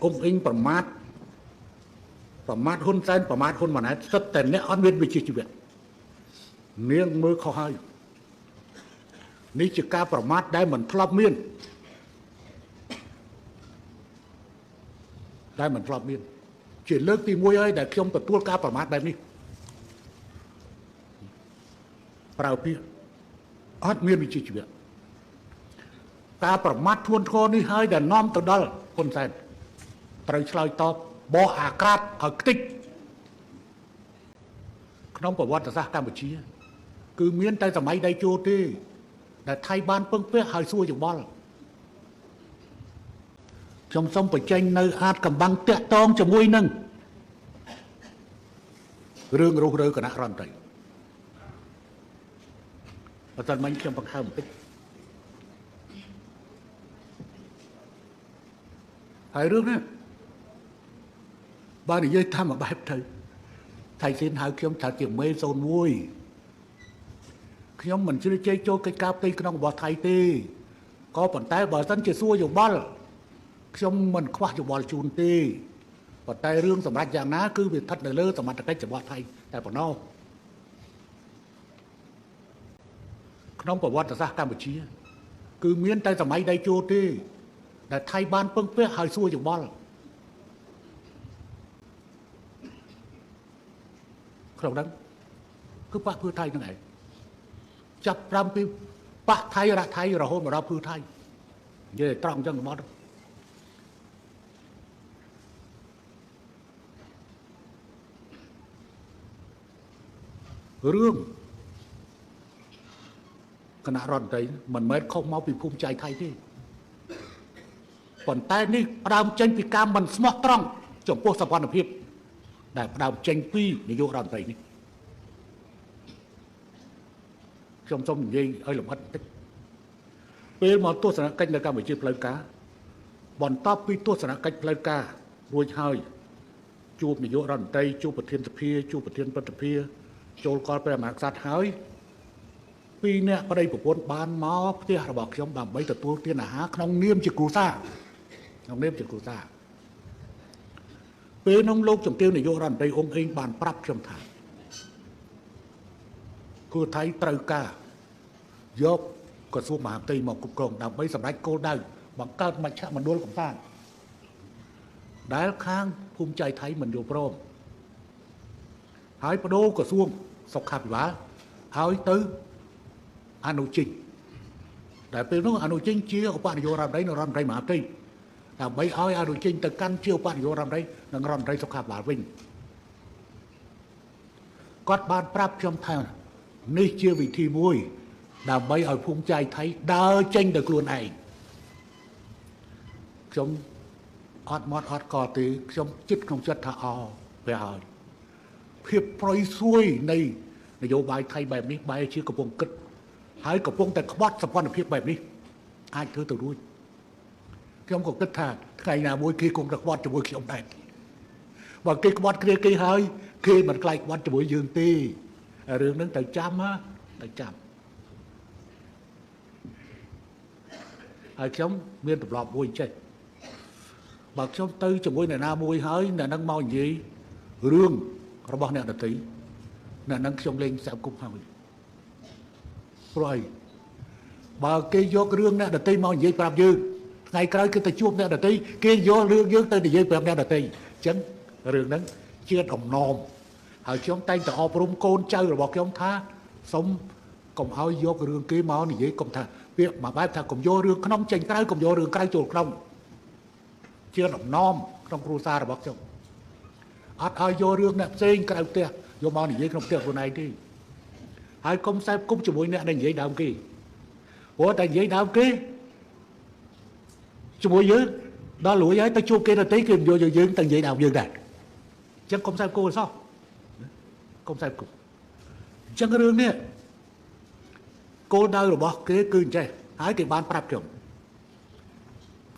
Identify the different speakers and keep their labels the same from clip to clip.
Speaker 1: អង្គអ៊ីងប្រមាថហ៊ុនសែនប្រមាថហ៊ុនម៉ាណែតសិតតែអ្នកអត់មានវិជ្ជាជីវៈនាងមើលខុសហើយនេះជាការប្រមាថដែលមិនធ្លាប់មានជាលើកទី1ហើយដែលខ្ញុំទទួលការប្រមាថបែបនេះប្រើពាក្យអត់មានវិជ្ជាជីវៈការប្រមាថធ្ងន់ធ្ងរនេះហើយដែលនាំទៅដល់ហ៊ុនសែនត្រូវឆ្លើយតបបោះអាក្រាតឲ្យខ្ទេចក្នុងប្រវត្តិសាស្ត្រកម្ពុជាគឺមានតែសម័យដៃជោទេដែលថៃបានពឹងពាក់ឲ្យសួរយោបល់ខ្ញុំសូមបញ្ចេញនៅអាចកំបាំងតាក់តងជាមួយនឹងរឿងរុះរើគណៈរដ្ឋមន្ត្រីបើសិនមិញខ្ញុំបង្ហើបបន្តិចហើយរឿងនេះបើនិយាយតាមបែបទៅថៃស៊ីនហៅខ្ញុំថាជាមេ01ខ្ញុំមិនជ្រៀតជ្រែកចូលកិច្ចការផ្ទៃក្នុងរបស់ថៃទេក៏ប៉ុន្តែបើសិនជាសួរយោបល់ខ្ញុំមិនខ្វះយោបល់ជូនទេប៉ុន្តែរឿងសម្រាប់យ៉ាងណាគឺវាស្ថិតនៅលើសមត្ថកិច្ចរបស់ថៃតែប៉ុណ្ណោះក្នុងប្រវត្តិសាស្ត្រកម្ពុជាគឺមានតែសម័យដៃជោទេដែលថៃបានពឹងពាក់ឲ្យសួរយោបល់ក្នុងហ្នឹងគឺបកភឿថៃហ្នឹងឯងចាប់5ពីបកថៃរកថៃរហូតមកដល់ភឿថៃនិយាយត្រង់អញ្ចឹងមករឿងគណៈរដ្ឋមន្ត្រីមិនមែនខុសមកពីភូមិใจថៃទេប៉ុន្តែនេះផ្ដើមចេញពីការមិនស្មោះត្រង់ចំពោះសម្ព័ន្ធភាពដែលផ្ដើមចេញពីនាយករដ្ឋមន្ត្រីនេះខ្ញុំសូមនិយាយឲ្យលម្អិតបន្តិចពេលមកទស្សនកិច្ចនៅកម្ពុជាផ្លូវការបន្ទាប់ពីទស្សនកិច្ចផ្លូវការរួចហើយជួបនាយករដ្ឋមន្ត្រីជួបប្រធានសភាជួបប្រធានព្រឹទ្ធសភាចូលកលព្រះមហាក្សត្រហើយពីរអ្នកប្តីប្រពន្ធបានមកផ្ទះរបស់ខ្ញុំដើម្បីទទួលទានអាហារក្នុងនាមជាគ្រួសារពេលនោះលោកជំទាវនាយករដ្ឋមន្ត្រីអង្គអ៊ីងបានប្រាប់ខ្ញុំថាគូថៃត្រូវការយកក្រសួងមហាផ្ទៃមកគ្រប់គ្រងដើម្បីសម្រេចគោលដៅបង្កើតមជ្ឈមណ្ឌលកំសាន្តដែលខាងភូមិใจថៃមិនយល់ព្រមហើយបដូរក្រសួងសុខាភិបាលហើយទៅអនុជិញតែពេលនោះអនុជិញជាឧបនាយករដ្ឋមន្ត្រីនិងរដ្ឋមន្ត្រីមហាផ្ទៃដើម្បីឲ្យអនុជិញទៅកាន់ជាឧបនាយករដ្ឋមន្ត្រីនិងរដ្ឋមន្ត្រីសុខាភិបាលវិញគាត់បានប្រាប់ខ្ញុំថានេះជាវិធីមួយដើម្បីឲ្យភូមិใจថៃដើរចេញទៅខ្លួនឯងខ្ញុំអត់មកអត់កទេខ្ញុំចិត្តក្នុងចិត្តថាវាហើយភាពប្រយស្រួយនៃនយោបាយថៃបែបនេះបែរជាកំពុងគិតហើយកំពុងតែក្បត់សម្ព័ន្ធភាពបែបនេះអាចធ្វើទៅរួចខ្ញុំក៏គិតថាថ្ងៃណាមួយគេគង់តែក្បត់ជាមួយខ្ញុំដែរបើគេក្បត់គ្នាគេហើយគេមិនខ្លាចក្បត់ជាមួយយើងទេរឿងហ្នឹងត្រូវចាំហើយខ្ញុំមានទម្លាប់មួយចេះបើខ្ញុំទៅជាមួយអ្នកណាមួយហើយអ្នកហ្នឹងមកនិយាយរឿងរបស់អ្នកដទៃអ្នកហ្នឹងខ្ញុំលេងស្អាប់គប់ហើយព្រោះអីបើគេយករឿងអ្នកដទៃមកនិយាយប្រាប់យើងថ្ងៃក្រោយគេទៅជួបអ្នកដទៃគេយករឿងយើងទៅនិយាយប្រាប់អ្នកដទៃអញ្ចឹងរឿងហ្នឹងជាដំណំហើយខ្ញុំតែងតែអប់រំកូនចៅរបស់ខ្ញុំថាសូមកុំឲ្យយករឿងគេមកនិយាយកុំថាពាក្យមួយបែបថាកុំយករឿងក្នុងចេញក្រៅកុំយករឿងក្រៅចូលក្នុងជាដំណំក្នុងគ្រួសាររបស់ខ្ញុំអត់ឲ្យយករឿងអ្នកផ្សេងក្រៅផ្ទះយកមកនិយាយក្នុងផ្ទះខ្លួនឯងទេហើយកុំខ្សែគប់ជាមួយអ្នកដែលនិយាយដើមគេព្រោះតែនិយាយដើមគេជាមួយយើងដល់លួយហើយទៅជួបគេទៅទីគេមិនយកយើងទៅនិយាយដើមយើងដែរអញ្ចឹងកុំខ្សែគប់អសោះកុំខ្សែគប់អញ្ចឹងរឿងនេះគោលដៅរបស់គេគឺអញ្ចេះហើយគេបានប្រាប់ខ្ញុំ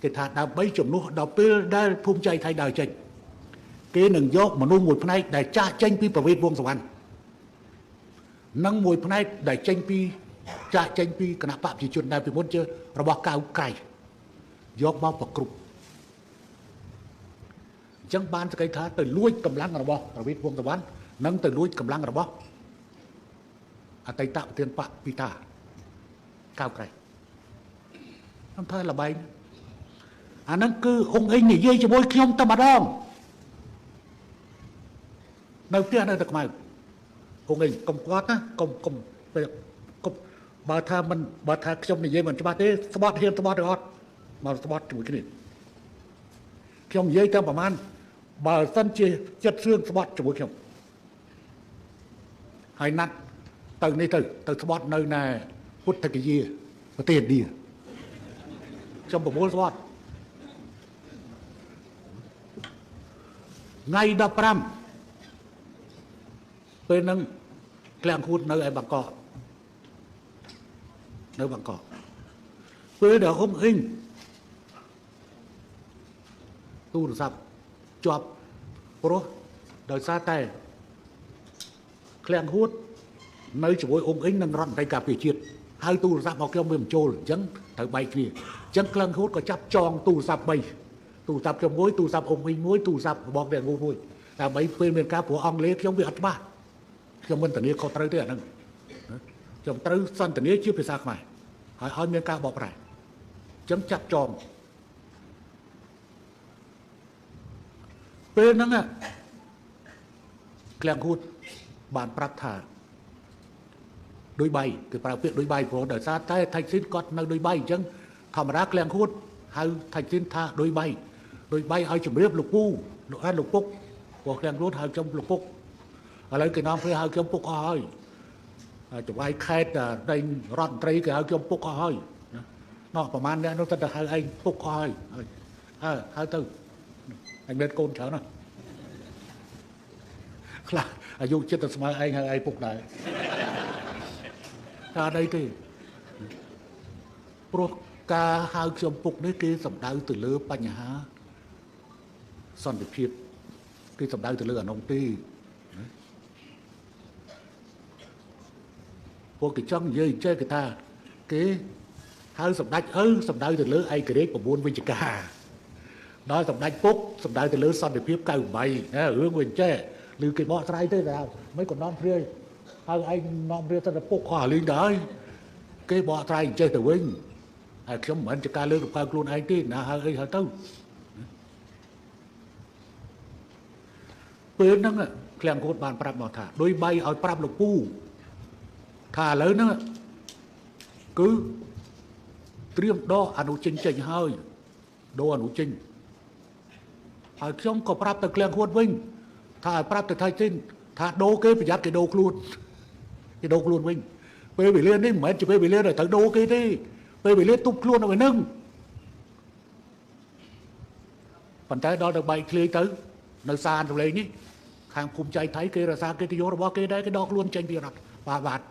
Speaker 1: គេថាដើម្បីជំនួសដល់ពេលដែលភូមិใจថៃដើរចេញគេនឹងយកមនុស្សមួយផ្នែកដែលចាស់ចេញពីប្រវេទវងសវណ្ណនិងមួយផ្នែកដែលចេញពីចាស់ចេញពីគណៈបព្វជិជនដែលពីមុនជារបស់កៅក្រៃយកមកប្រគ្រប់ chẳng ban cái thá từ lùi cầm lăng rồi bò rồi biết vuông tờ bán nâng từ lùi cầm lăng rồi bò tay tạo tiền bạc pita cao cái không thôi là bay nâng cứ ông anh nhỉ dây cho bôi khi ông ta mà đong nơi kia nơi được mày ông anh công quát á công bà tha trong này dây mình cho bà thế spot hiên spot được mà spot chủ cái này trong dây theo bảo man bà sân chia chất xương spot chủ cái hai nát từ này từ spot nơi này hút thành cái gì có tiền đi trong bộ môn spot ngay đập ram bên nâng kẹng hút nơi ai bằng cọ nơi bằng cọ với đó hôm hình tu được sắp chọp pro đời xa tay kẹng hút nơi chỉ với ông hình nâng rọn tay cà phê chiết hai tu được sắp học kêu mềm trôi chẳng thở bay kia chẳng kẹng hút có chấp tròn tu sắp bay tu sắp trong mối tu sắp ông hình mối tu sắp bọc đèn ngu vui là mấy bên miền cá của ông lấy không bị ắt ba trong mình tự nhiên có tới thế này trong tới sân tự nhiên chưa phải sao mày hỏi miền cá bọc này chấm chặt tròn bên đó kẹng hút bàn prat thả đôi bay cái bảo việc đôi bay của đời xa thay thành xin con nơi đôi bay chẳng thầm ra kẹng hút hay thành xin tha đôi bay hay chụp riêng lục pu lục bốc của kẹng hút hay trong lục bốc ở lấy cái nom phải hay trong bốc hơi chụp ai khai là đây rọn tray cái hay trong bốc hơi nóประมาณ นี้ nó thật là hai anh bốc hơi hai từ anh bên côn cháu nào là dùng chết từ smart anh hai bốc này ra đây thì pro ca hai trong bốc đấy cái sầm đau từ lứaปัญหา son được thiệt cái sầm đau từ lứa ở nông tiพวกcái trong dây chơi người ta cái hai sầm đau từ lứa ai cái đấy của buôn với chị cả nói sầm đau từ lứa son được thiệt cao bay hướng nguyên chơi lưu cái bọ trai thế nào mấy con non phơi hai anh non phơi ta là bốc hỏa lên đấy cái bọ trai chơi từ vinh không muốn chị cả lứa được cao luôn anh tin là hai hai tao bên đó kẹng hút bàn pram bảo thả đôi bay ở pram lục pu thả lớn đó cứ triêm đo anu chinh chinh hơi đo anu chinh ở trong có pram từ kẹng hút vinh thả pram từ thay chinh thả đô cái phải giáp cái đô luôn vinh bây bị liên đi mà chỉ bây bị liên rồi thằng đô cái đi bây bị liên tục luôn rồi nâng phần trái đó được bay clear tới nơi xa rồi lấy nhỉ hàng cùng chạy thấy kia là xa kia thì vô rồi bao kia đấy cái đó luôn tranh tiền và bạt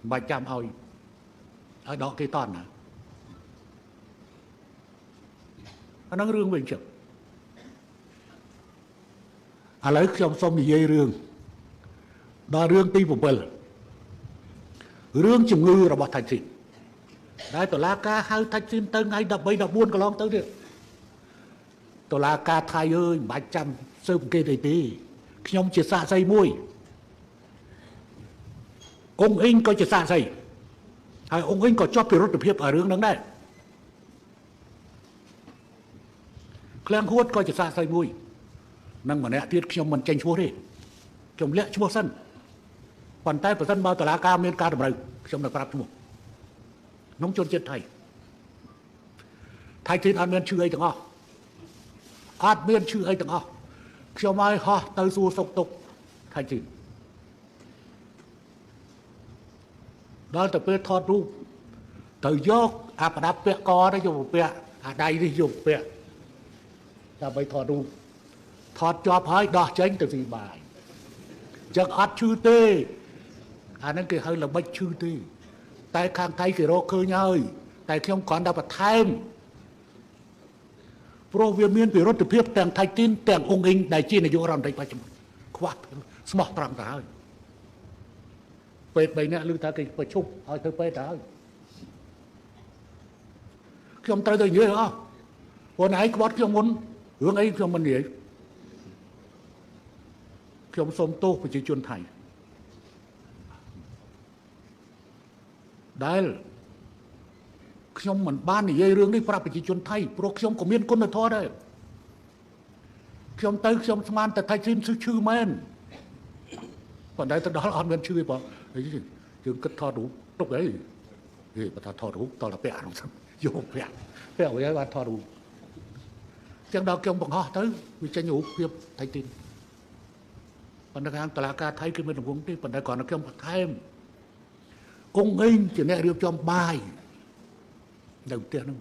Speaker 1: mà chạm ơi ở đó cái toàn nó rương mình chịu lấy trong sông thì dây rương đó rương ti của mình rương chừng ngư là bọt thành xịn đấy tổ la ca hai thành xịn tới ngay đập bay đập buôn cả lon tới được tổ la ca thay ơi 300 sớm kê đầy tí nhóm chỉ xạ dây môi ông anh có chỉ xạ dây hay ông anh có cho phiếu được hiệp ở hướng đó đây kẹng hút có chỉ xạ dây môi năng mà nè tiết nhóm mình tranh chúa đi trong lẽ chúa sân còn tay của dân bao tổ la ca miền ca đầm rừng trong là pháp chúa nông chôn trên thầy thiên an miền chữ ấy từng an miền chữ ấy từng cho mai họ tới du sông tục thành chữ đó là từ thọt ru từ dốc đáp bẹ co đấy dùng bẹ đây đi dùng bẹ là bây thọt ru thọt cho phải đo tránh từ gì bài chẳng ắt chư tê nên cái hơi là bách chư tê tại khang thay cái rô cơ nhơi tại khi ông còn đọc thêm pro viên miên bị rốt từ phiếp tàng thay tin tàng ông hình đại chi này vô rằm đầy ba chấm khoát smart rằm ra về nè lưu ta cái phải chụp hỏi thưa về đó khi ông tới đây như thế đó hồi nãy có bắt khi ông muốn hướng ấy trong vấn đề trong sông tô của chỉ chuyên thành đấy trong mình ban thì dây rương đi pra chỉ chuyên thay pro trong có miên quân là thôi đấy trong tới trong manแต่ thay xinชื่อ men còn đây tôi đó là ăn miênชื่อ bỏ chứ cất thọ đủ lúc đấy thì bà thọ đủ tao là bẹ không sao vô bẹ với bà thọ đủ chẳng đó kêu bằng họ tới vì tranh nhủ việc thay tin còn đây hàng tòa ca thay cái bên vùng đi còn đây còn nó kêu bằng thêm ông anh chỉ nghe được trong bài đầu tiên không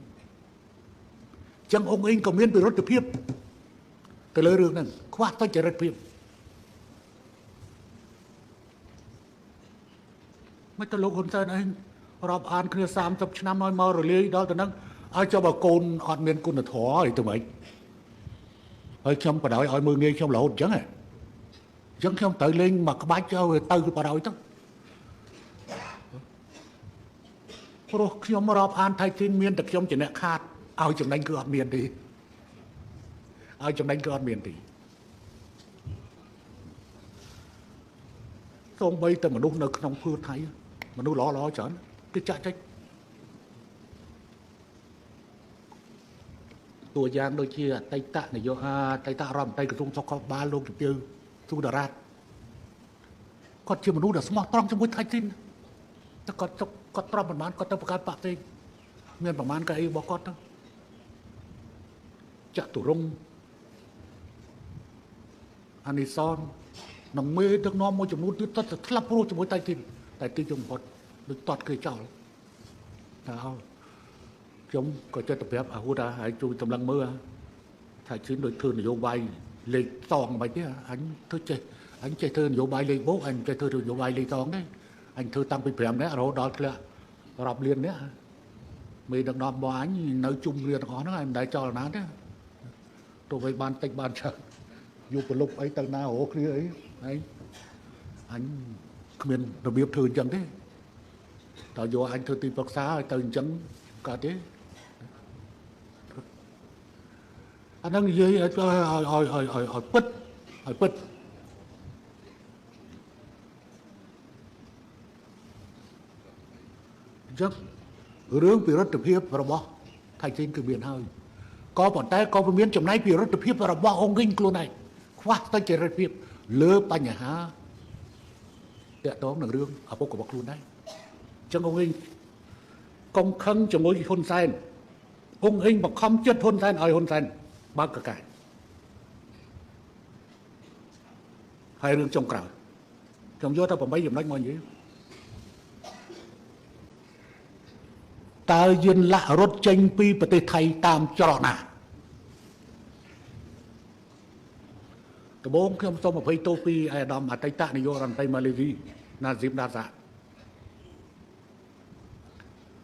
Speaker 1: chẳng ông anh có miên bị rốt được hiếp từ lời đường này khoát tôi chỉ rất hiếp mấy tờ lục hồn sơn anh rộp án kia 30 năm nói mơ rồi lý đó từ nâng ai cho bà côn ọt miên côn là thỏ thì tụi mày ơi trong bà đói ơi mưa nghe trong lộn chẳng à chẳng trong tự lên mà cái bác cho người tư bà đói đó rồi trong mà rộp án thay tin miên đặc trong chỉ nẹ khát ai trong đánh cứ ọt miên đi ai trong đánh cứ ọt miên đi không bây tờ mà đúng nó không phương thấy mà nó lo chán cái chạy tráchตัวอย่างโดยที่ไตตะเนี่ยโยไตตะรำไตกระตุ้งทอกบ้านลงจุดเดียวสุดารัตก็เชื่อมนุษย์สมองตรองจมูกไทยจินแต่ก็ตรองประมาณก็ต้องประกาศปากเองเงินประมาณก็ไอ้บอกก็ต้องจะตุรงอันนี้ซ้อนน้องเมย์ทั้งน้องมวยจมูกตัดทลับรู้จมูกไทยจินไตตีจมูกดึกตอดเคยเจ้าเอาchúng có cho tập hợp hút ra hãy chui tầm lăng mưa thầy chính đội thương vô bay lấy toàn bài kia anh chơi thương vô bay lấy bố anh chơi thương vô bay lấy toàn đấy anh thư tăng bị phèm đấy rồi đó là rập liền đấy mình được nằm bò anh nơi chung liền có nó anh đại cho là nát đấy tôi với ban tịch ban trợ vô một lúc ấy tầng nào ố kia ấy anh miền nó biết thương chẳng thế tao vô anh thư tìm bậc xá tầng chẳng cả thế anh đang gì hỏi bứt chắc rướng bị rất trực hiếp và bỏ thay trên cái biển hơi có bọn tay có miếng trong này bị rất trực hiếp và bỏ ông kinh luôn này khoác tay chỉ rất hiếp lỡ ba nhà há để đó là rướng ở bốc của bọc luôn đấy chẳng ông kinh công khăn cho mỗi hôn sen ông hình mà không chết hôn sen ở hôn sen bao cả cái hai đường trong cào trong gió ta bằng mấy điểm đánh mọi gì ta duyên lạ rốt tranh pi và tê thay tam cho nà cái bông không xong mà phải tô pi ai đó mà tay tạ này vô làm tay Malaysia là dịp đa dạng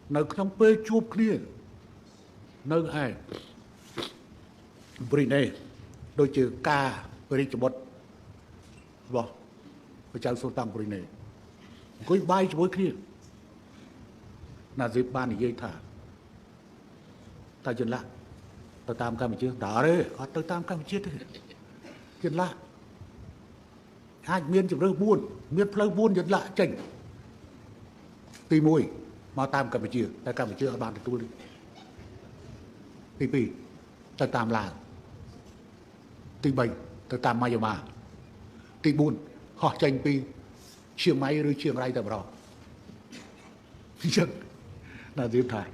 Speaker 1: nơi trong bê chụp kia nơi ai Brunei đôi chữ ca với chữ bột bỏ với trang số tăng Brunei có bay cho bối kia là dịp ban thì dây thả ta chân lạ ta tam Campuchia đó đấy ta tam Campuchia đấy chân lạ hai miền chụp rơi buôn miền phơi buôn chân lạ chỉnh tì mùi mà tam Campuchia ta Campuchia ở bàn tôi đi pi ta tam làng tì bảy ta tam Myanmar tì buôn họ tranh pi Chiang Mai rồi Chiang Rai tầm đó chân là tiếp thải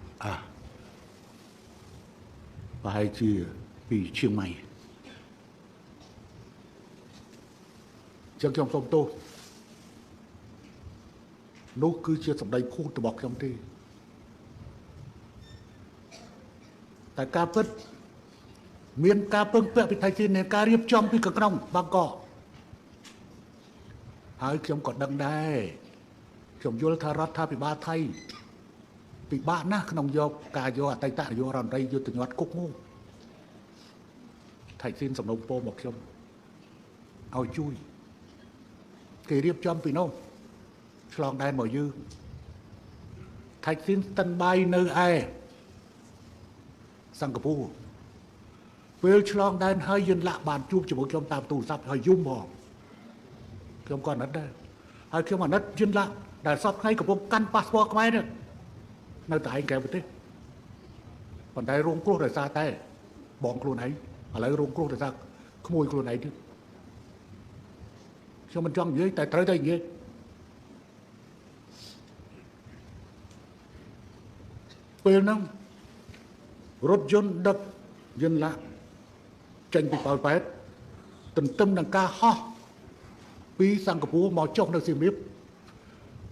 Speaker 1: và hai chia vì Chiang Mai chẳng trong sông tô nó cứ chia sầm đầy khu từ bọc trong đi tại ca phất miền ca bưng vẽ bị thay trên này ca riệp trong bị cực nông băng cỏ hai trong còn đằng đây trong vô thà rót thà bị ba thay bị ba na nông vô ca vô tay tạ vô ròn đây vô từ nhọt cúc ngu thay trên sầm nông po một trong ao chui kỳ riệp trong bị nông lòng đai mỏi dư thay trên tân bay nơi ai Singapore ពេលឆ្លងដែនហើយយើងលាក់បានជួបជាមួយខ្ញុំតាមទូរស័ព្ទហើយយំហ្មងខ្ញុំក៏អាណិតដែរហើយខ្ញុំអាណិតយន្តឡាដែលសពថ្ងៃកំពុងកាន់ប៉ាសពតខ្មែរនេះនៅតែឯងក្រៅប្រទេសប៉ុន្តែរងគ្រោះដោយសារតែបងខ្លួនឯងឥឡូវរងគ្រោះដោយសារក្មួយខ្លួនឯងទៀតខ្ញុំមិនចង់និយាយតែត្រូវតែនិយាយពេលហ្នឹងរថយន្តដឹកយន្តឡាចេញពីប៉ោយប៉ែតទន្ទឹមនឹងការហោះពីសិង្ហបុរីមកចុះនៅសៀមរាប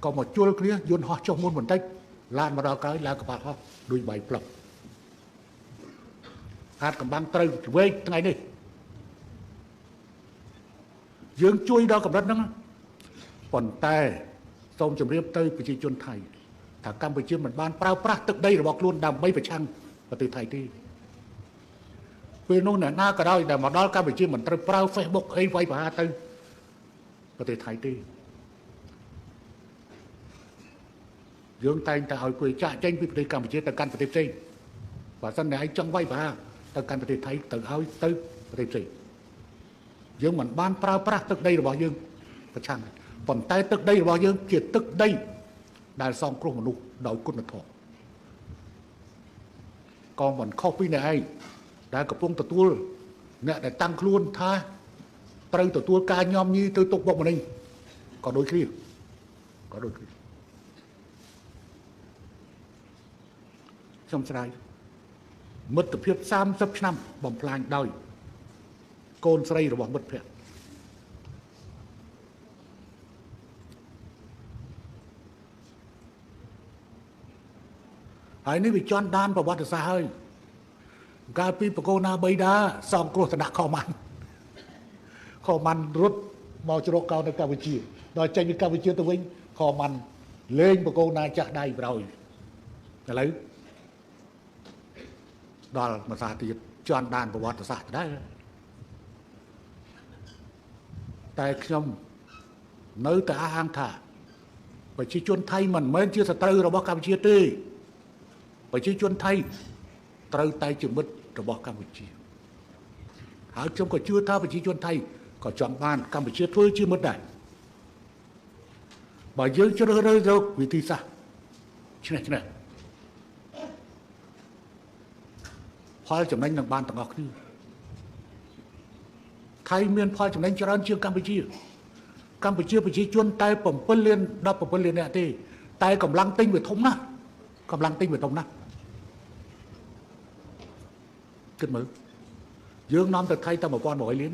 Speaker 1: ក៏មកជួលគ្នាយន្តហោះចុះមុនបន្តិចឡានមកដល់ក្រោយឡើងកប៉ាល់ហោះដូចបាយផ្លឹកហាត់កំបាំងត្រូវវែកថ្ងៃនេះយើងជួយដល់កម្រិតហ្នឹងប៉ុន្តែសូមជម្រាបទៅប្រជាជនថៃថាកម្ពុជាមិនបានប្រើប្រាស់ទឹកដីរបស់ខ្លួនដើម្បីប្រឆាំងប្រទេសថៃទេពេលនោះអ្នកណាក៏ដោយដែលមកដល់កម្ពុជាមិនត្រូវប្រើ Facebook អីវាយប្រហារទៅប្រទេសថៃទេយើងតែងតែឲ្យគេចាក់ចេញពីប្រទេសកម្ពុជាទៅកាន់ប្រទេសផ្សេងបើសិនតែឯងចង់វាយប្រហារទៅកាន់ប្រទេសថៃទៅឲ្យទៅប្រទេសផ្សេងយើងមិនបានប្រើប្រាស់ទឹកដីរបស់យើងប្រឆាំងប៉ុន្តែទឹកដីរបស់យើងជាទឹកដីដែលសងគ្រោះមនុស្សដោយគុណធម៌ក៏មិនខុសពីអ្នកឯងដែលកំពុងទទួលអ្នកដែលតាំងខ្លួនថាត្រូវទទួលការញោមញីទៅទុកបុកម្នេញក៏ដូចគ្នាខ្ញុំស្រ័យមិត្តភាព30ឆ្នាំបំផ្លាញដោយកូនស្រីរបស់មិត្តភក្តិហើយនេះវាជន់ដានប្រវត្តិសាស្ត្រហើយកាលពីបកូនណាបីដាសងគ្រោះទៅដាក់ខម៉ាន់រត់មកជ្រកកោននៅកម្ពុជាដល់ចេញពីកម្ពុជាទៅវិញខម៉ាន់លេងបកូនណាចាស់ដៃប្រយឥឡូវដល់មួយសាទៀតជន់ដានប្រវត្តិសាស្ត្រដែរតែខ្ញុំនៅតែអះអាងថាប្រជាជនថៃមិនមែនជាសត្រូវរបស់កម្ពុជាទេប្រជាជនថៃត្រូវតែជាមិត្តរបស់កម្ពុជាហើយខ្ញុំក៏ជឿថាប្រជាជនថៃក៏ចង់បានកម្ពុជាធ្វើជាមិត្តដែរបើយើងជ្រើសរើសរកវិធីសាស្ត្រឆ្នេះផលចំណេញនឹងបានទាំងអស់គ្នាថៃមានផលចំណេញច្រើនជាងកម្ពុជាប្រជាជនតែ7លាន17លាននាក់ទេតែកម្លាំងទិញវាធំណាស់គិតមើលយើងនាំទៅថៃតែ1100លាន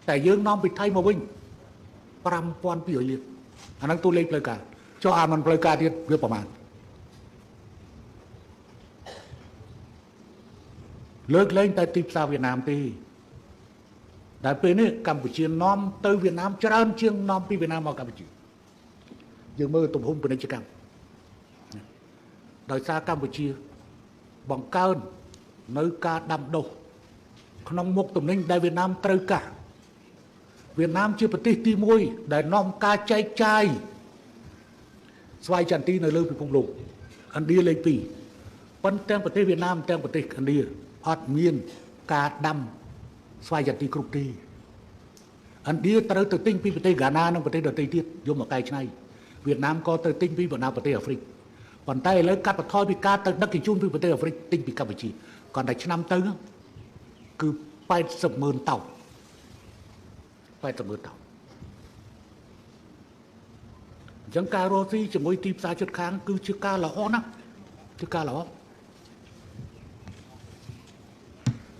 Speaker 1: តែយើងនាំពីថៃមកវិញ5200លានអាហ្នឹងតួលេខផ្លូវការចុះអាមិនផ្លូវការទៀតវាប្រមាណលើកលែងតែទីផ្សារវៀតណាមទេដែលពេលនេះកម្ពុជានាំទៅវៀតណាមច្រើនជាងនាំពីវៀតណាមមកកម្ពុជាយើងមើលទំហំពាណិជ្ជកម្មដោយសារកម្ពុជាបង្កើននៅការដាំដុះក្នុងមុខទំនិញដែលវៀតណាមត្រូវការវៀតណាមជាប្រទេសទី1ដែលនាំការចែកចាយស្វាយចន្ទទីនៅលើពិភពលោកឥណ្ឌាលេខ2ប៉ុន្តែប្រទេសវៀតណាមទាំងប្រទេសឥណ្ឌាអត់មានការដាំស្វាយចន្ទទីគ្រប់ទេឥណ្ឌាត្រូវទៅទិញពីប្រទេសហ្គាណានិងប្រទេសដទៃទៀតយកមកកែច្នៃវៀតណាមក៏ទៅទិញពីបណ្ដាប្រទេសអាហ្វ្រិកប៉ុន្តែឥឡូវកាត់បន្ថយពីការទៅដឹកជញ្ជូនពីប្រទេសអាហ្វ្រិកទិញពីកម្ពុជាcòn តែឆ្នាំទៅគឺ80,000 តោន80,000 តោនអញ្ចឹងការរស់ស៊ីជាមួយទីផ្សារជិតខាងគឺជាការល្អណាស់ជាការល្អ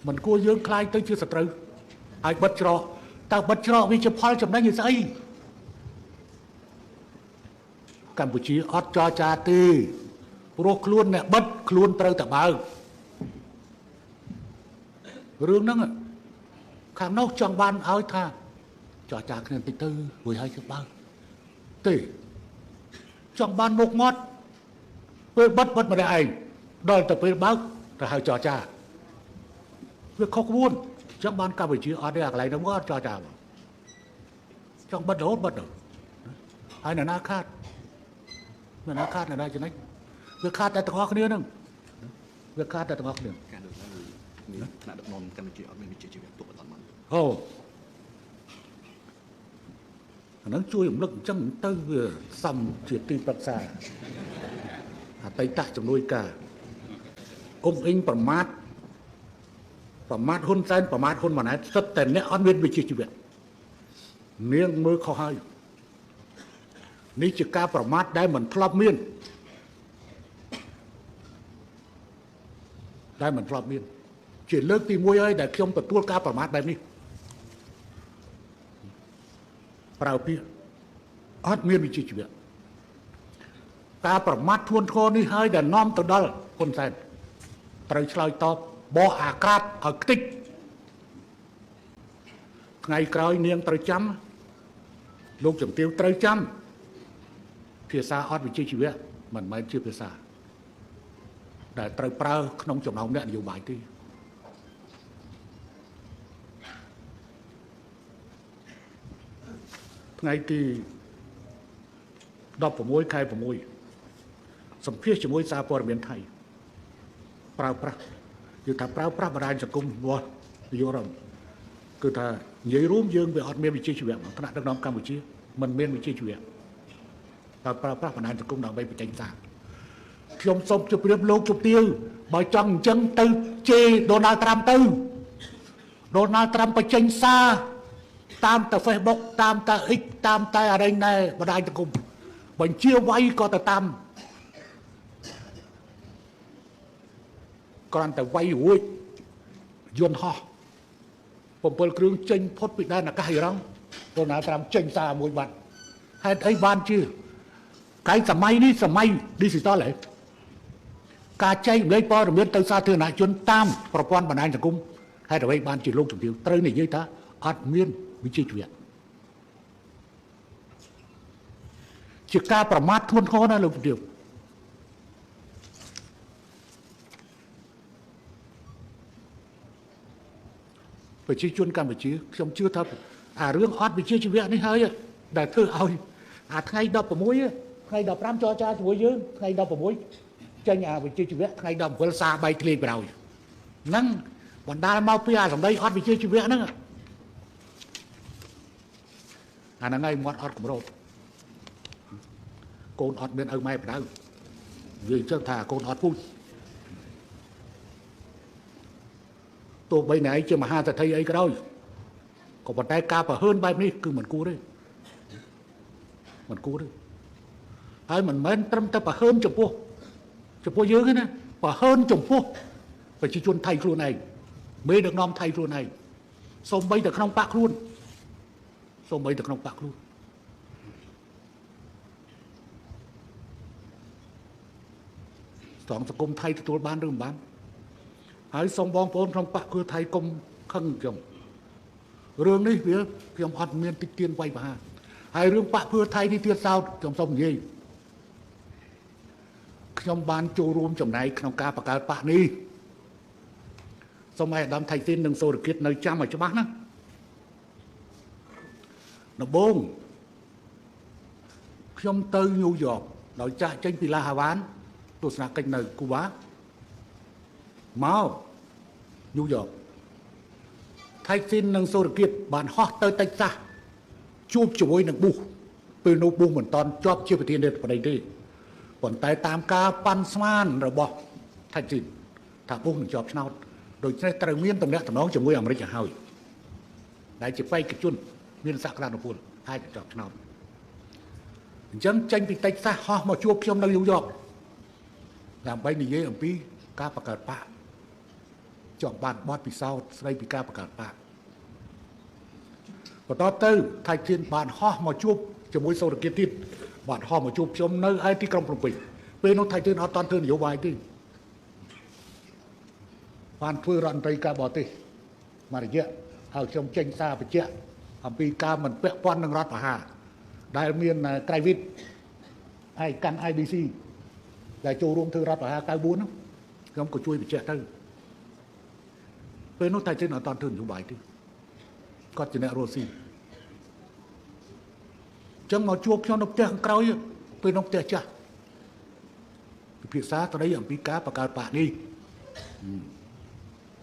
Speaker 1: មិនគួរយើងខ្លាយទៅជាសត្រូវហើយបិទច្រកតើបិទច្រកវាជាផលចំណេញស្អីកម្ពុជាអត់ចរចាទេព្រោះខ្លួនអ្នកបិទខ្លួនត្រូវតែបើករឿងហ្នឹងខាងនោះចង់បានឲ្យថាចរចាគ្នាបន្តិចទៅរួចហើយគឺបើកទេចង់បានមុខមាត់ពេលបិទម្នាក់ឯងដល់ទៅពេលបើកទៅហៅចរចាវាខុសក្បួនចង់បានកម្ពុជាអត់ទេអាកន្លែងនោះអត់ចរចាចង់បិទរហូតបិទទៅហើយអ្នកណាខាតអ្នកណាចំណេញវាខាតតែទាំងអស់គ្នាហ្នឹងវាខាតតែទាំងអស់គ្នា
Speaker 2: នេះថ្នាក់ដឹកនាំកម្ពុជាអត់មានវិជ្ជាជីវៈទុកអត់បាន
Speaker 1: អូអានឹងជួយរំលឹកអញ្ចឹងទៅវាសំជាទីប្រឹក្សាអតីតជំនួយការអ៊ុំអ៊ីងប្រមាថហ៊ុនសែនប្រមាថហ៊ុនម៉ាណែតសិតតែអ្នកអត់មានវិជ្ជាជីវៈនាងមើលខុសហើយនេះជាការប្រមាថដែលមិនធ្លាប់មានជាលើកទី1ហើយដែលខ្ញុំទទួលការប្រមាថបែបនេះប្រើពាក្យអត់មានវិជ្ជាជីវៈការប្រមាថធ្ងន់ធ្ងរនេះហើយដែលនាំទៅដល់ហ៊ុនសែនត្រូវឆ្លើយតបបោះអាក្រាតឲ្យខ្ទេចថ្ងៃក្រោយនាងត្រូវចាំលោកជំទាវត្រូវចាំភាសាអត់វិជ្ជាជីវៈមិនមែនជាភាសាដែលត្រូវប្រើក្នុងចំណោមអ្នកនយោបាយទេថ្ងៃទី16 ខែ 6 សម្ភាសជាមួយសារព័ត៌មានថៃប្រើប្រាស់គឺថាប្រើប្រាស់បណ្ដាញសង្គមរបស់នាយករដ្ឋគឺថានិយាយរួមយើងវាអត់មានវិជ្ជាជីវៈថ្នាក់ដឹកនាំកម្ពុជាមិនមានវិជ្ជាជីវៈតែប្រើប្រាស់បណ្ដាញសង្គមដើម្បីបញ្ចេញសារខ្ញុំសូមជម្រាបលោកជំទាវបើចង់អញ្ចឹងទៅជេរដូណាល់ត្រាំទៅដូណាល់ត្រាំបញ្ចេញសារតាមតែ Facebook តាមតែ X តាមតែអីណែបណ្ដាញសង្គមបញ្ជាវាយក៏ទៅតាមគ្រាន់តែវាយរួចយន្តហោះ7គ្រឿងចេញផុតពីដែនអាកាសអ៊ីរ៉ង់ដូណាល់ត្រាំចេញសារមួយបាត់ហេតុអីបានជាកាយសម័យនេះសម័យ digital ហើយការចែករំលែកព័ត៌មានទៅសាធារណជនតាមប្រព័ន្ធបណ្ដាញសង្គមហេតុអ្វីបានជាលោកជំទាវត្រូវនិយាយថាអត់មានវិជ្ជាជីវៈជាការប្រមាថធ្ងន់ធ្ងរណាស់លោកជំទាវប្រជាជនកម្ពុជាខ្ញុំជឿថាអារឿងអត់វិជ្ជាជីវៈនេះហើយដែលធ្វើឲ្យអាថ្ងៃ16ថ្ងៃ15ចរចាជាមួយយើងថ្ងៃ16ចេញអាវិជ្ជាជីវៈថ្ងៃ17សារបែកធ្លាយប្រោយហ្នឹងបណ្ដាលមកពីអាសម្ដីអត់វិជ្ជាជីវៈហ្នឹងអាហ្នឹងហើយមាត់អត់កម្រោតកូនអត់មានឪម៉ែបដៅនិយាយចឹងថាកូនអត់ពូជទោះបីណែជាមហាសេដ្ឋីអីក៏ដោយក៏ប៉ុន្តែការប្រហើនបែបនេះគឺមិនគួរទេហើយមិនមែនត្រឹមតែប្រហើនចំពោះយើងទេណាប្រហើនចំពោះប្រជាជនថៃខ្លួនឯងមេដឹកនាំថៃខ្លួនឯងសូម្បីតែក្នុងបកខ្លួនសង្គមថៃទទួលបានឬមិនបានហើយសូមបងប្អូនក្នុងបកគឺថៃកុំខឹងខ្ញុំរឿងនេះវាខ្ញុំអត់មានតិចទៀនវាយប្រហារហើយរឿងបកភឿថៃនេះទៀតសោតខ្ញុំសូមនិយាយខ្ញុំបានចូលរួមចំណែកក្នុងការបង្កើតបកនេះសូមឲ្យអាដាមថៃស៊ីននិងសូរគិតនៅចាំឲ្យច្បាស់ណាដំបូងខ្ញុំទៅញូវយ៉កដោយចាក់ចេញពីឡាហាវ៉ានទស្សនកិច្ចនៅគូបាមកញូវយ៉កថៃស៊ីននិងសូរគិតបានហោះទៅតិចសាសជួបជាមួយនឹងប៊ូសពេលនោះប៊ូសមិនតាន់ជាប់ជាប្រធានាធិបតីទេប៉ុន្តែតាមការប៉ាន់ស្មានរបស់ថៃស៊ីនថាប៊ូសនឹងជាប់ឆ្នោតដូច្នេះត្រូវមានតំណែងតំណងជាមួយអាមេរិកឲ្យហើយដែលជាបេក្ខជនមានសក្តានុពលអាចជាប់ឆ្នោតអញ្ចឹងចេញពីតិចសាសហោះមកជួបខ្ញុំនៅញូវយ៉កដើម្បីនិយាយអំពីការបង្កើតបកចង់បានបទពិសោធន៍ស្ដីពីការបង្កើតបកបន្ទាប់ទៅថៃស៊ីនបានហោះមកជួបជាមួយសូរគិតទៀតបានហោះមកជួបខ្ញុំនៅឯទីក្រុងភ្នំពេញពេលនោះថៃស៊ីនអត់តាន់ធ្វើនយោបាយទេបានធ្វើរដ្ឋមន្ត្រីការបរទេសមករយៈហើយខ្ញុំចេញសារបញ្ជាក់អំពីការមិនពាក់ព័ន្ធនឹងរដ្ឋប្រហារដែលមានក្រៃវិតហើយកាន់ IBC ដែលចូលរួមធ្វើរដ្ឋប្រហារ94នោះខ្ញុំក៏ជួយបញ្ជាក់ទៅពេលនោះថៃស៊ីនអត់តាន់ធ្វើនយោបាយទេគាត់ជាអ្នករស់ស៊ីចឹងមកជួបខ្ញុំនៅផ្ទះខាងក្រោយពេលក្នុងផ្ទះចាស់ពិភាក្សាស្ដីអំពីការបង្កើតបកនេះ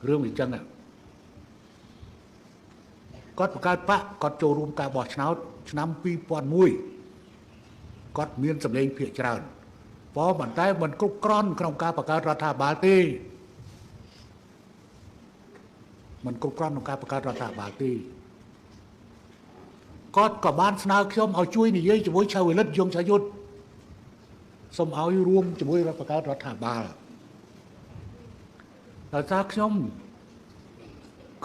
Speaker 1: រឿងវាចឹងគាត់បង្កើតបកគាត់ចូលរួមការបោះឆ្នោតឆ្នាំ2001គាត់មានសម្លេងភាគច្រើនប៉ុន្តែមិនគ្រប់គ្រាន់ក្នុងការបង្កើតរដ្ឋាភិបាលទេមិនគ្រប់គ្រាន់ក្នុងការបង្កើតរដ្ឋាភិបាលទេគាត់ក៏បានស្នើខ្ញុំឲ្យជួយនិយាយជាមួយឆៅវិលិតយងឆាយុទ្ធសូមឲ្យរួមជាមួយរដ្ឋបង្កើតរដ្ឋាភិបាលដោយសារខ្ញុំ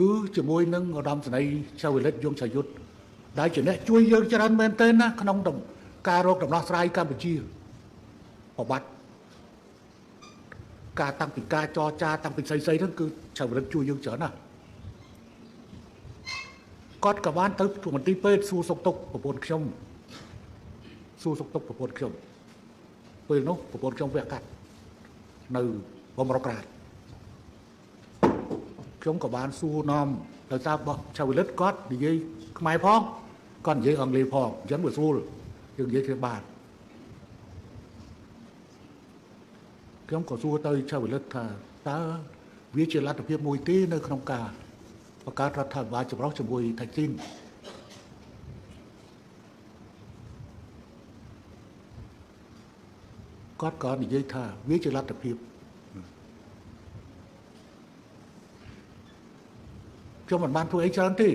Speaker 1: គឺជាមួយនឹងឧត្តមសេនីយ៍ឆៅវិលិតយងឆាយុទ្ធដែលជាអ្នកជួយយើងច្រើនមែនទែនណាក្នុងការរកដំណោះស្រាយកម្ពុជាប្របាត់ការតាំងពីការចរចាតាំងពីស្អីហ្នឹងគឺឆៅវិលិតជួយយើងច្រើនណាស់គាត់ក៏បានទៅមន្ទីរពេទ្យសួរសុខទុក្ខប្រពន្ធខ្ញុំសួរសុខទុក្ខប្រពន្ធខ្ញុំពេលនោះប្រពន្ធខ្ញុំវះកាត់នៅបំរុករ៉ាតខ្ញុំក៏បានសួរនាំដោយសាររបស់ឆៅវិលិតគាត់និយាយខ្មែរផងគាត់និយាយអង់គ្លេសផងអញ្ចឹងវាស្រួលយើងនិយាយគ្នាបានខ្ញុំក៏សួរទៅឆៅវិលិតថាតើវាជាលទ្ធភាពមួយទេនៅក្នុងការបង្កើតរដ្ឋាភិបាលចម្រុះជាមួយថៃស៊ីនគាត់ក៏និយាយថាវាជាលទ្ធភាពខ្ញុំមិនបានធ្វើអីច្រើនទេ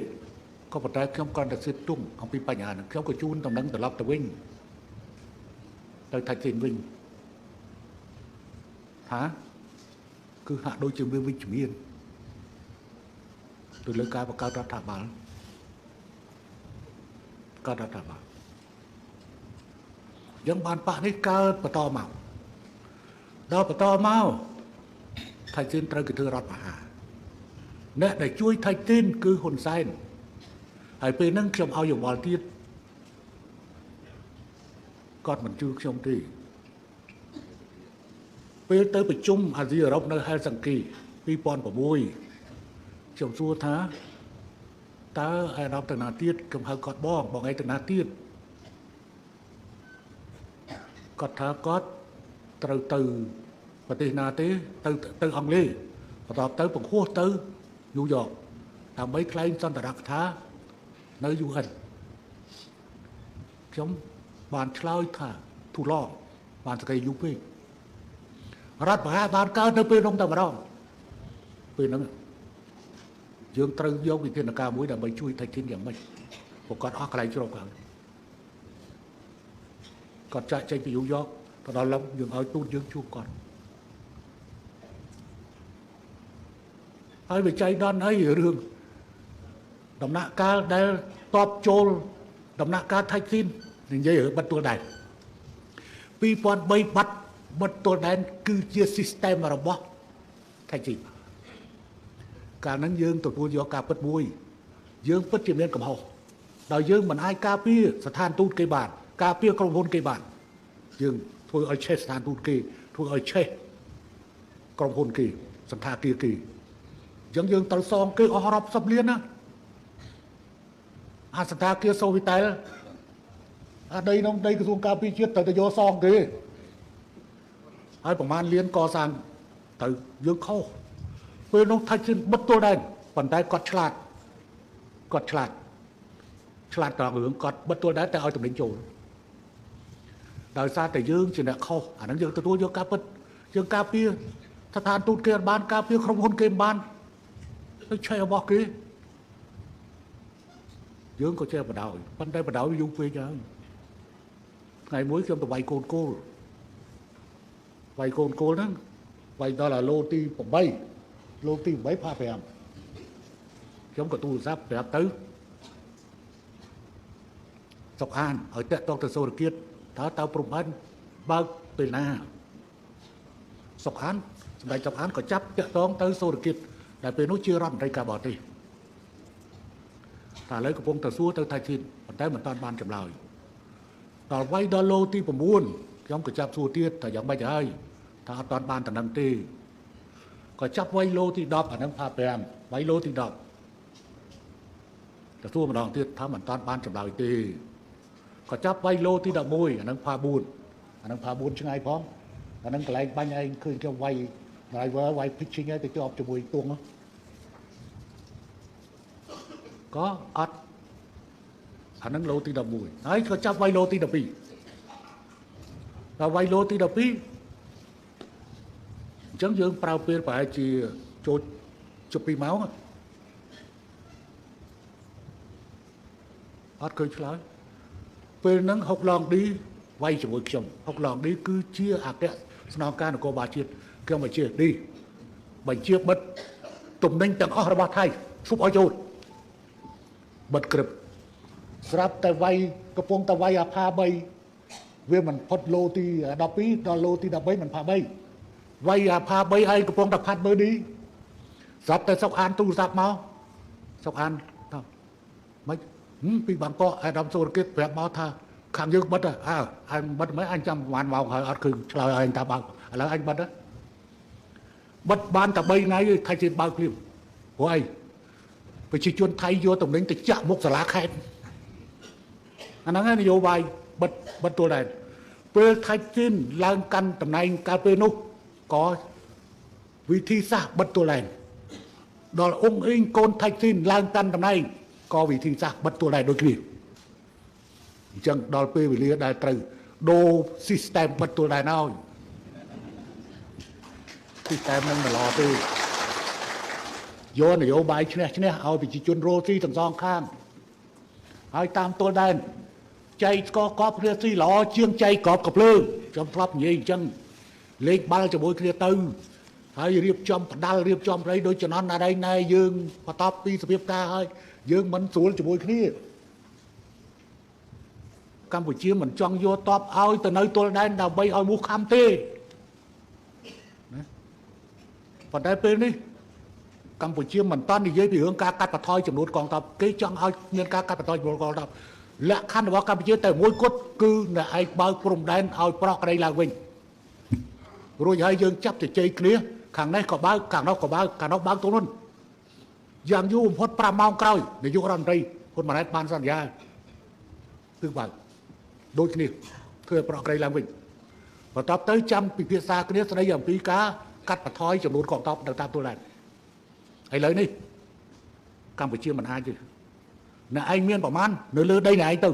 Speaker 1: ក៏ប៉ុន្តែខ្ញុំគ្រាន់តែសិតទុំអំពីបញ្ហាហ្នឹងខ្ញុំក៏ជូនដំណឹងត្រឡប់ទៅវិញទៅថៃស៊ីនវិញថាគឺហាក់ដូចជាវាវិជ្ជមានទៅលើការបង្កើតរដ្ឋាភិបាលកើតរដ្ឋាភិបាលយើងបានប៉ះនេះកើតបន្តមកដល់បន្តមកថៃស៊ីនត្រូវគេធ្វើរដ្ឋប្រហារអ្នកដែលជួយថៃស៊ីនគឺហ៊ុនសែនហើយពេលហ្នឹងខ្ញុំឲ្យយោបល់ទៀតគាត់មិនជឿខ្ញុំទេពេលទៅប្រជុំអាស៊ីអឺរ៉ុបនៅហែលសិង្គី2006ខ្ញុំសួរថាតើអាដាមទៅណាទៀតខ្ញុំហៅគាត់បងឯងទៅណាទៀតគាត់ថាគាត់ត្រូវទៅប្រទេសណាទេទៅអង់គ្លេសបន្ទាប់ទៅបង្ហោះទៅញូវយ៉កដើម្បីថ្លែងសន្ទរកថានៅ UN ខ្ញុំបានឆ្លើយថាទូឡងបានសក្តិយូរពេករដ្ឋបហាបានកើតនៅពេលនោះតែម្ដងពេលហ្នឹងយើងត្រូវយកវិធានការមួយដើម្បីជួយថៃស៊ីនយ៉ាងម៉េចព្រោះគាត់អស់កន្លែងជ្រកហើយគាត់ចាក់ចេញពីញូវយ៉កទៅដល់ឡុងយើងឲ្យទូតយើងជួបគាត់ហើយវិច័យដនអីរឿងដំណាក់កាលដែលតបចូលដំណាក់កាលថៃស៊ីននិយាយរឿងបិទទួលដែន2003បាត់បិទទួលដែនគឺជា system របស់ថៃស៊ីនកាលហ្នឹងយើងទទួលយកការពិតមួយយើងពិតជាមានកំហុសដោយយើងមិនអាចការពារស្ថានទូតគេបានការពារក្រុមហ៊ុនគេបានយើងធ្វើឲ្យឆេះស្ថានទូតគេធ្វើឲ្យឆេះក្រុមហ៊ុនគេសន្តាគារគេអញ្ចឹងយើងត្រូវសងគេអស់រាប់សិបលានណាអាសន្តាគារសូវីតែលអាដីនោះដីក្រសួងការពារជាតិត្រូវតែយកសងគេហើយប្រមាណលានកសាងទៅយើងខុសពេលនោះថៃស៊ីនបិទទួលដែនប៉ុន្តែគាត់ឆ្លាតដល់រឿងគាត់បិទទួលដែនតែឲ្យតំណែងចូលដោយសារតែយើងជាអ្នកខុសអាហ្នឹងយើងទទួលយកការពិតយើងការពារស្ថានទូតគេអត់បានការពារក្រុមហ៊ុនគេមិនបានទៅឆេះរបស់គេយើងក៏ចេះបដ ாய் ប៉ុន្តែបដ ாய் យូរពេកហើយថ្ងៃមួយខ្ញុំទៅវាយកូនគោលហ្នឹងវាយដល់អាឡូទី8ឡូទី8ផា5ខ្ញុំក៏ទូរស័ព្ទប្រាប់ទៅសុកអានឲ្យតាក់ទងទៅសូរគៀតតើព្រំដែនបើកពេលណាសុកអានសម្ដេចសុកអានក៏ចាប់តាក់ទងទៅសូរគៀតដែលពេលនោះជារដ្ឋមន្ត្រីការបរទេសតែឥឡូវកំពុងតែសួរទៅថៃស៊ីនប៉ុន្តែមិនតាន់បានចម្លើយដល់វាយដល់ឡូទី9ខ្ញុំក៏ចាប់សួរទៀតថាយ៉ាងម៉េចហើយថាអត់តាន់បានតំណែងទេក៏ចាប់វាយឡូទី10អាហ្នឹងផា5វាយឡូទី10ទទួលម្ដងទៀតថាមិនតាន់បានចម្លើយទេក៏ចាប់វាយឡូទី11អាហ្នឹងផា4អាហ្នឹងផា4ឆ្ងាយផងអាហ្នឹងកន្លែងបាញ់ឯងឃើញខ្ញុំវាយ driver វាយ pitching ឯងទៅជាប់ជាមួយទួង có ắt anh nâng lô tí đập mùi ấy có chấp vay lô tí đập bì và vay lô tí đập bì chẳng dương prao bê phải chỉ cho chụp bì máu ắt khơi nói bê nâng học lòng đi vay cho mùi chồng học lòng đi cứ chia ạc đấy nó ca nó có bà chia kêu mà chia đi bệnh chia bất tụm ninh tầng ở bà thay phúc ở chôn bật cực sắp tay vay cái phong tay vay à pha bay vì mình phật lô thì đọc ý đo lô thì đọc bay mình pha bay vay à pha bay hay cái phong đọc phát bơi đi sắp tay sọc an tu sắp máu sọc an mấy vì bằng co ai đâm sôi kết vẹt máu tha khang dương bất à anh bất mấy anh chăm hoàn vào hỏi ở khừng lời anh ta bằng là anh bất đó bất ban ta bay ngay thay trên bao phim của anh phải chỉ chuyên thay vô tổng đánh thì chạm một lá khen anh nói vô bài bấtตัวnày về thay trên lang căn tầm này cà phê núc có vị thi xa bấtตัวnày đó là ông in côn thay trên lang căn tầm này có vị thi xa bấtตัวnày đôi khi chẳng đó phê vì lý đại trừ đô system bấtตัวnày nào system nâng là lò tư vô này vô bài chứ nè ao bị chỉ chuyên rô si thằng giòn khang hai tamตัวnày chạy có kia si lò chiêng chạy cọp cọp lơ trong flop gì chân lên ba cho bôi kia tư hay riệp trong đal riệp trong đấy đôi cho nó là đây này dương và top đi sập ca hơi dương mình xuống cho bôi kia Campuchia mình chọn vô top ao từ nơi tôi đang đào bay ao mua kham tê và đây bên đi Campuchia mình toàn đi dưới bị hướng ca cắt và thôi chấm nút còn tập cái chọn ao nên ca cắt và thôi chấm còn tập lẽ khăn vào Campuchia tại mỗi cốt cư là ai bao vùng đen ao pro cái đây là mình rồi hai dương chấp thì chơi kia càng này có bao càng nó bao tốt hơn dạng du hốt pra mau coi để du làm đây hốt mà này ban sản gia tương bằng đôi khi thưa pro cái đây là mình và tập tới trăm bị phía xa cái này sẽ đây giảm phí cá cắt và thôi chấm nút còn tập được tam tôi làm hãy lấy đi Campuchia mình hai chứ là anh miền bảo man nơi lơ đây này anh từ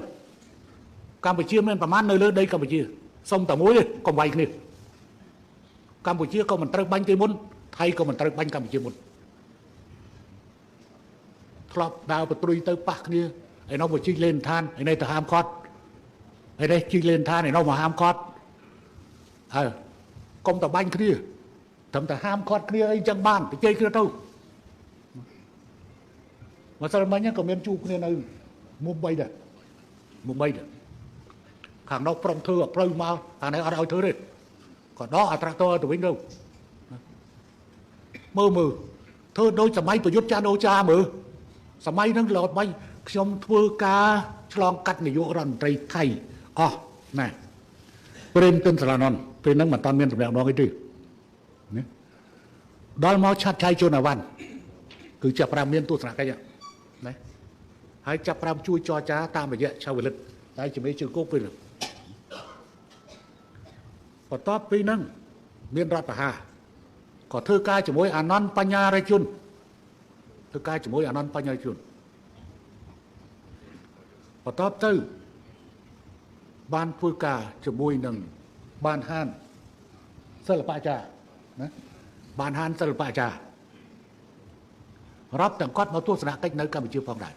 Speaker 1: Campuchia miền bảo man nơi lơ đây Campuchia sông tàu muối đi còn vay này Campuchia có mình trăng banh tây môn thay có mình trăng banh Campuchia môn thọp đào và tui tới bạc kia anh nó vừa chi lên than anh này từ ham cót anh đây chi lên than này nó mà ham cót công tàu banh kia thầm ta ham cót kia anh chẳng ban thì chơi kia đâu mà sao mà nhá có miền Trung kia này Mumbai đấy hàng đó from thưa ở mau hàng này ở đâu thứ đi còn đó ở tractor tụi mình đâu mơ thưa đôi sầm máy tụi giúp cha đôi cha mơ sầm máy nó lọt máy trong thưa ca chlong cắt này vô rần tây thầy này bên tên là non bên nó mà toàn miền sầm đó cái gì đó mau chặt chay cho nào văn cứ chặt ra miền tu sạ cái gì đấy hãy chặt ra chui cho cha ta mà vậy sao về lực đấy chỉ mấy chữ cốt về lực có top với năng miền Rát Hà có thơ ca chỉ mối Anon Panya Rai Chun thơ ca chỉ mối Anon Panya Rai Chun có top tư ban phơi ca chỉ mối nằng ban Han Sơ Là Ba Cha ban Han Sơ Là Ba Chaรับแต่งก้อนมาตัวสนะcách nơi Campuchia phong đại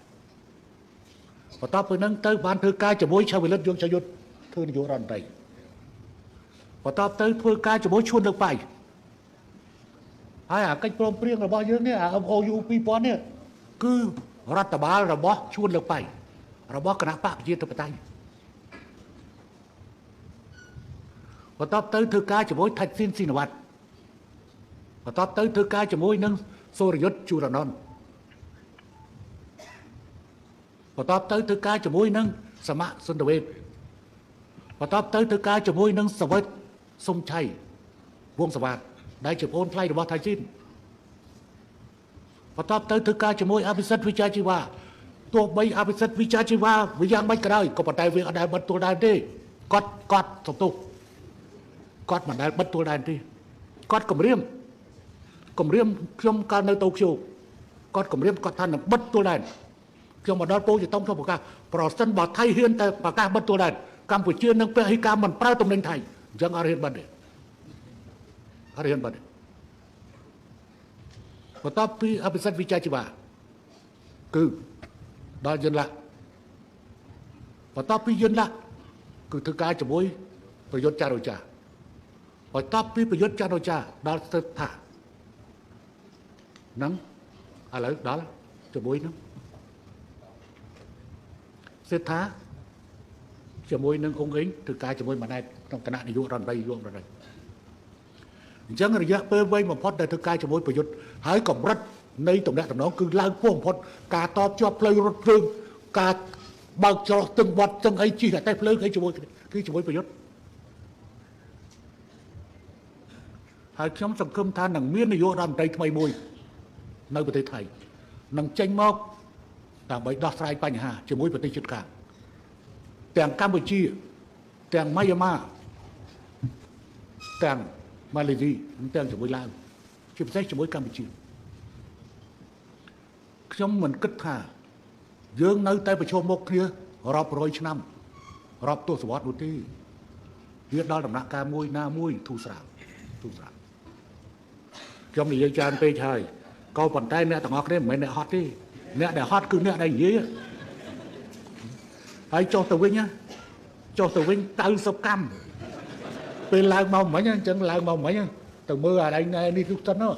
Speaker 1: và top với năng tới ban thơ ca chỉ mối sao về lực dương cho yết thơ vô rần tây và tập tới thôi ca cho bố chuôn được phải ai cách prom priêng là bao nhiêu nè ông OUP pon nè cứรัฐบาลlà bó chuôn được phải là bó cái nắp bạc chia tập tay và tập tới thôi ca cho bố thạch xin vật và tập tới thôi ca cho bố nâng xô yết chu là non và tập tới thôi ca cho bố nâng sắm mạ xuân đầu bên và tập tới thôi ca cho bố nâng sắm vết sông chay vuông sập bạc đại chụp ôn play được bao thái chín và top tới thứ ca cho môi Abhisat Vichachivaตัวใบ Abhisat Vichachiva วิญญาณไม่ก็ได้ก็ปัจจัยเวอะไรบัดตัวได้ดิกอดสตุกอดมันได้บัดตัวได้ดิกอดกลมเรียมชมการในโตเกียวกอดกลมเรียมกอดท่านบัดตัวได้ ខ្ញុំមកដល់ពោលជាតុងក្នុងប្រកាសប្រសិនបើថៃហ៊ានតែប្រកាសបិទទួលដែនកម្ពុជានឹងពហិការមិនប្រើទំនិញថៃអញ្ចឹងអត់ហ៊ានបិទទេអត់ហ៊ានបិទទេបន្ទាប់ពីអភិសិទ្ធវិជ្ជាជីវៈគឺដល់យន្តឡាបន្ទាប់ពីយន្តឡាគឺធ្វើការជាមួយប្រយុទ្ធចាររចាបន្ទាប់ពីប្រយុទ្ធចាររចាដល់ស្ថិតថាហ្នឹងឥឡូវដល់ជាមួយហ្នឹងសេដ្ឋាជាមួយនឹងអង្គអេងធ្វើការជាមួយម៉ាណែតក្នុងគណៈនាយករដ្ឋមន្ត្រីនាយករដ្ឋមន្ត្រីអញ្ចឹងរយៈពេលវែងបំផុតដែលធ្វើការជាមួយប្រយុទ្ធហើយកម្រិតនៃតំណែងតំណងគឺឡើងពោះបំផុតការតបជាប់ផ្លូវរថភ្លើងការបើកច្រោះទឹងវត្តទឹងអីជិះតែភ្លើងអីជាមួយគឺជាមួយប្រយុទ្ធហើយខ្ញុំសង្ឃឹមថានឹងមាននាយករដ្ឋមន្ត្រីថ្មីមួយនៅប្រទេសថៃនឹងចេញមកដើម្បីដោះស្រាយបញ្ហាជាមួយប្រទេសជិតខាងទាំងកម្ពុជាទាំងម៉ាយ៉ាម៉ាទាំងម៉ាឡេស៊ីទាំងជាមួយឡាវជាពិសេសជាមួយកម្ពុជាខ្ញុំមិនគិតថាយើងនៅតែប្រឈមមុខគ្នារាប់រយឆ្នាំរាប់ទសវត្សរ៍នោះទេវាដល់ដំណាក់កាលមួយណាមួយធូរស្រាលខ្ញុំនិយាយច្រើនពេកហើយក៏ប៉ុន្តែអ្នកទាំងអស់គ្នាមិនមែនអ្នកហត់ទេអ្នកដែលហត់គឺអ្នកដែលនិយាយហើយចុះទៅវិញ90កម្មពេលឡើងមកមិញអញ្ចឹងឡើងមកមិញទៅមើលអានេះនេះទុកសិនមើល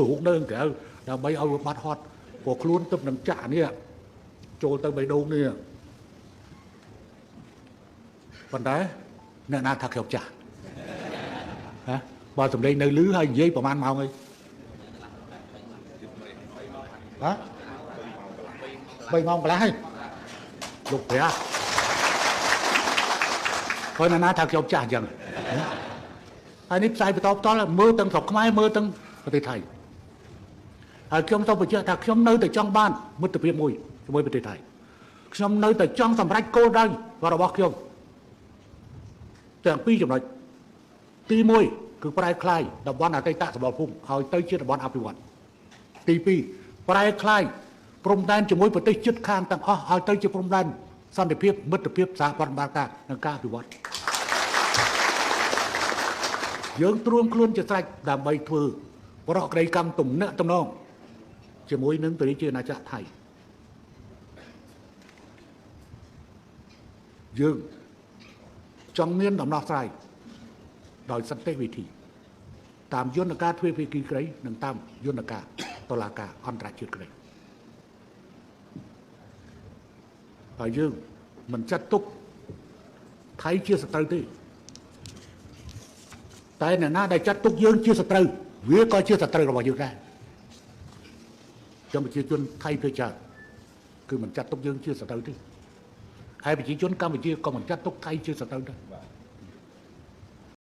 Speaker 1: រូបនៅក្រៅដើម្បីឲ្យវាបាត់ហត់ព្រោះខ្លួនទឹកនឹងចាក់នេះចូលទៅបេះដូងនេះប៉ុន្តែអ្នកណាថាខ្ញុំចាស់ហ៎បើសម្លេងនៅលឺហើយនិយាយប្រហែលម៉ោងហើយហ៎3ម៉ោងកន្លះហើយលោកព្រះហើយអ្នកណាថាខ្ញុំចាស់អញ្ចឹងហើយនេះផ្សាយបន្តផ្ទាល់មើលទាំងស្រុកខ្មែរមើលទាំងប្រទេសថៃហើយខ្ញុំទៅបញ្ជាក់ថាខ្ញុំនៅតែចង់បានមិត្តភាពមួយជាមួយប្រទេសថៃខ្ញុំនៅតែចង់សម្រេចគោលដៅរបស់ខ្ញុំទាំងពីរចំណុចទី1គឺប្រែក្លាយតំបន់អតីតសម្បល់ភូមិឲ្យទៅជាតំបន់អភិវឌ្ឍទី2ប្រែក្លាយព្រំដែនជាមួយប្រទេសជិតខាងទាំងអស់ឲ្យទៅជាព្រំដែនសន្តិភាពមិត្តភាពសហប្រតិបត្តិការនិងការអភិវឌ្ឍយើងត្រៀមខ្លួនជាស្រេចដើម្បីធ្វើប្រកក្តីកម្មទំនាក់ទំនងជាមួយនឹងព្រះរាជាណាចក្រថៃយើងចង់មានដំណោះស្រាយដោយសន្តិវិធីតាមយន្តការទ្វេភាគីក្តីនិងតាមយន្តការតុលាការអន្តរជាតិក្តីហើយយើងមិនចាត់ទុកថៃជាសត្រូវទេតែអ្នកណាដែលចាត់ទុកយើងជាសត្រូវវាក៏ជាសត្រូវរបស់យើងដែរប្រជាជនថៃភាគច្រើនគឺមិនចាត់ទុកយើងជាសត្រូវទេហើយប្រជាជនកម្ពុជាក៏មិនចាត់ទុកថៃជាសត្រូវដែរ